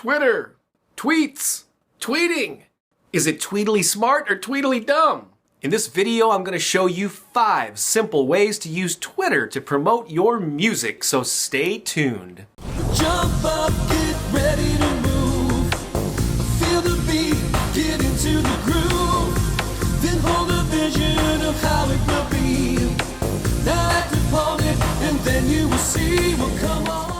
Twitter, tweets, tweeting. Is it tweedly smart or tweedly dumb? In this video, I'm going to show you 5 simple ways to use Twitter to promote your music, so stay tuned. Jump up, get ready to move. Feel the beat, get into the groove. Then hold a vision of how it will be. Now act upon it, and then you will see. Well, come on.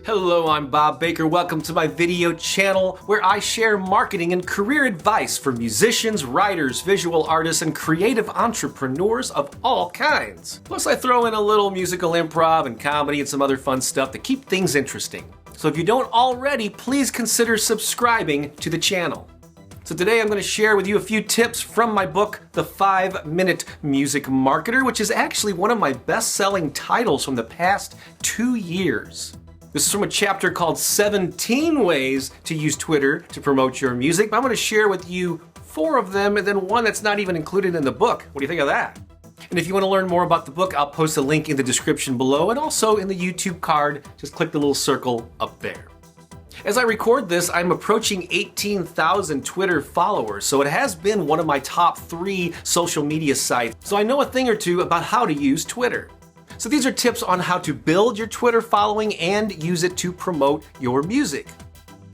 Hello, I'm Bob Baker. Welcome to my video channel where I share marketing and career advice for musicians, writers, visual artists, and creative entrepreneurs of all kinds. Plus, I throw in a little musical improv and comedy and some other fun stuff to keep things interesting. So if you don't already, please consider subscribing to the channel. So today I'm going to share with you a few tips from my book, The 5-Minute Music Marketer, which is actually one of my best-selling titles from the past 2 years. This is from a chapter called 17 Ways to Use Twitter to Promote Your Music. I'm going to share with you 4 of them and then one that's not even included in the book. What do you think of that? And if you want to learn more about the book, I'll post a link in the description below and also in the YouTube card. Just click the little circle up there. As I record this, I'm approaching 18,000 Twitter followers, so it has been one of my top 3 social media sites. So I know a thing or two about how to use Twitter. So these are tips on how to build your Twitter following and use it to promote your music.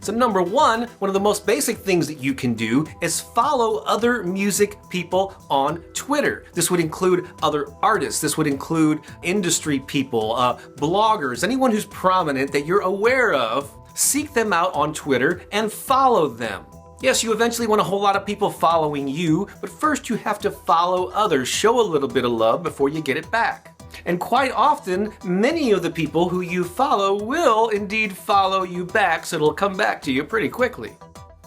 So number 1, one of the most basic things that you can do is follow other music people on Twitter. This would include other artists, this would include industry people, bloggers, anyone who's prominent that you're aware of. Seek them out on Twitter and follow them. Yes, you eventually want a whole lot of people following you, but first you have to follow others. Show a little bit of love before you get it back. And quite often, many of the people who you follow will indeed follow you back, so it'll come back to you pretty quickly.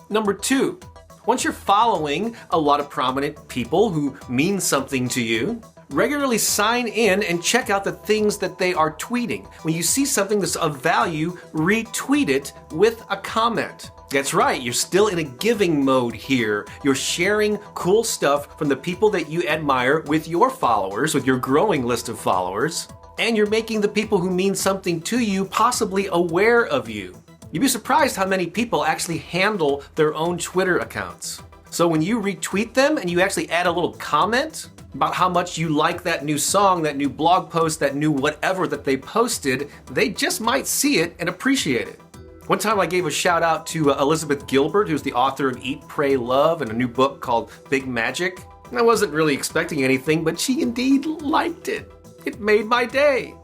Number 2, once you're following a lot of prominent people who mean something to you, regularly sign in and check out the things that they are tweeting. When you see something that's of value, retweet it with a comment. That's right, you're still in a giving mode here. You're sharing cool stuff from the people that you admire with your followers, with your growing list of followers, and you're making the people who mean something to you possibly aware of you. You'd be surprised how many people actually handle their own Twitter accounts. So when you retweet them and you actually add a little comment about how much you like that new song, that new blog post, that new whatever that they posted, they just might see it and appreciate it. One time I gave a shout out to Elizabeth Gilbert, who's the author of Eat, Pray, Love, and a new book called Big Magic. I wasn't really expecting anything, but she indeed liked it. It made my day.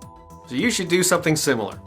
So you should do something similar.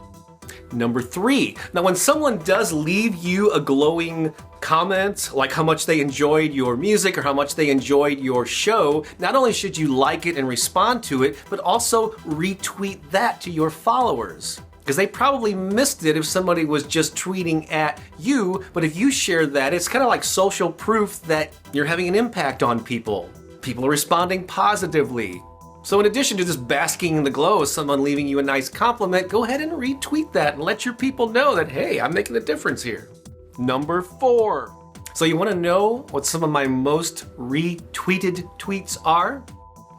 Number 3, now when someone does leave you a glowing comment, like how much they enjoyed your music or how much they enjoyed your show, not only should you like it and respond to it, but also retweet that to your followers. Because they probably missed it if somebody was just tweeting at you, but if you share that, it's kind of like social proof that you're having an impact on people. People are responding positively. So in addition to just basking in the glow of someone leaving you a nice compliment, go ahead and retweet that and let your people know that, hey, I'm making a difference here. Number 4. So you want to know what some of my most retweeted tweets are?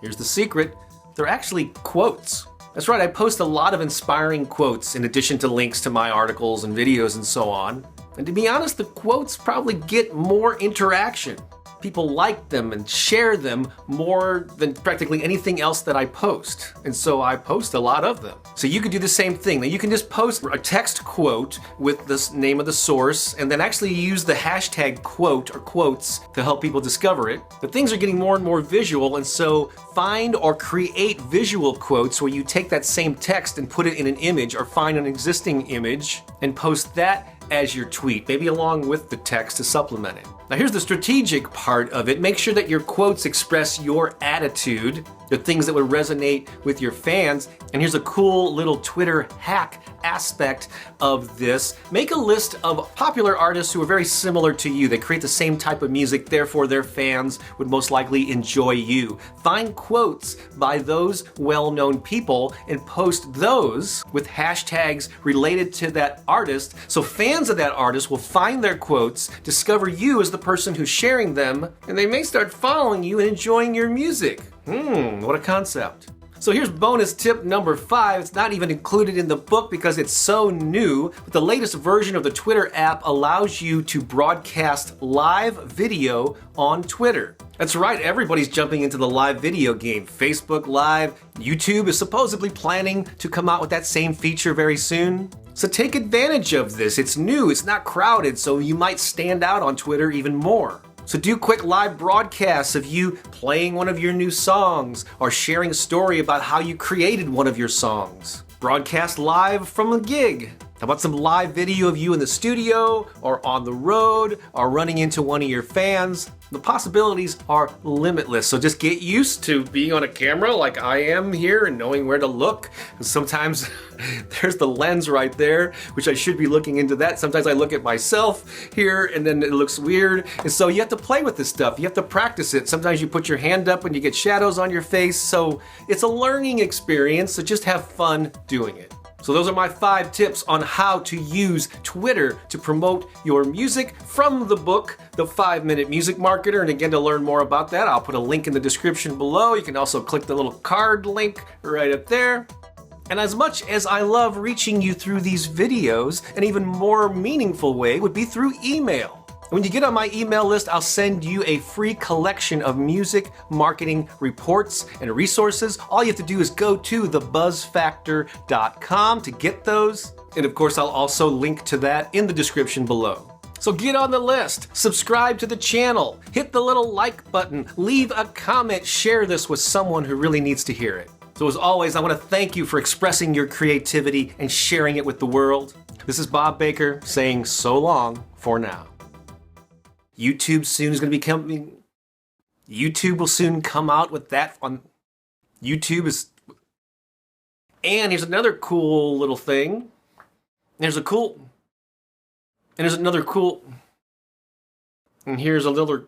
Here's the secret. They're actually quotes. That's right, I post a lot of inspiring quotes in addition to links to my articles and videos and so on. And to be honest, the quotes probably get more interaction. People like them and share them more than practically anything else that I post. And so I post a lot of them. So you could do the same thing. Now you can just post a text quote with the name of the source and then actually use the hashtag quote or quotes to help people discover it. But things are getting more and more visual, and so find or create visual quotes where you take that same text and put it in an image, or find an existing image and post that as your tweet, maybe along with the text to supplement it. Now here's the strategic part of it. Make sure that your quotes express your attitude, the things that would resonate with your fans. And here's a cool little Twitter hack aspect of this. Make a list of popular artists who are very similar to you. They create the same type of music, therefore their fans would most likely enjoy you. Find quotes by those well-known people and post those with hashtags related to that artist, so fans of that artist will find their quotes, discover you as the person who's sharing them, and they may start following you and enjoying your music. What a concept. So here's bonus tip number 5. It's not even included in the book because it's so new, but the latest version of the Twitter app allows you to broadcast live video on Twitter. That's right, everybody's jumping into the live video game. Facebook Live, YouTube is supposedly planning to come out with that same feature very soon. So take advantage of this. It's new, it's not crowded, so you might stand out on Twitter even more. So do quick live broadcasts of you playing one of your new songs or sharing a story about how you created one of your songs. Broadcast live from a gig. How about some live video of you in the studio or on the road or running into one of your fans? The possibilities are limitless, so just get used to being on a camera like I am here and knowing where to look. And sometimes there's the lens right there, which I should be looking into that. Sometimes I look at myself here and then it looks weird. And so you have to play with this stuff. You have to practice it. Sometimes you put your hand up and you get shadows on your face. So it's a learning experience, so just have fun doing it. So those are my 5 tips on how to use Twitter to promote your music from the book, The 5-Minute Music Marketer. And again, to learn more about that, I'll put a link in the description below. You can also click the little card link right up there. And as much as I love reaching you through these videos, an even more meaningful way would be through email. When you get on my email list, I'll send you a free collection of music marketing reports and resources. All you have to do is go to thebuzzfactor.com to get those. And of course, I'll also link to that in the description below. So get on the list, subscribe to the channel, hit the little like button, leave a comment, share this with someone who really needs to hear it. So as always, I want to thank you for expressing your creativity and sharing it with the world. This is Bob Baker saying so long for now. YouTube soon is going to be coming. YouTube will soon come out with that on YouTube is. And here's another cool little thing. There's another cool. And here's another.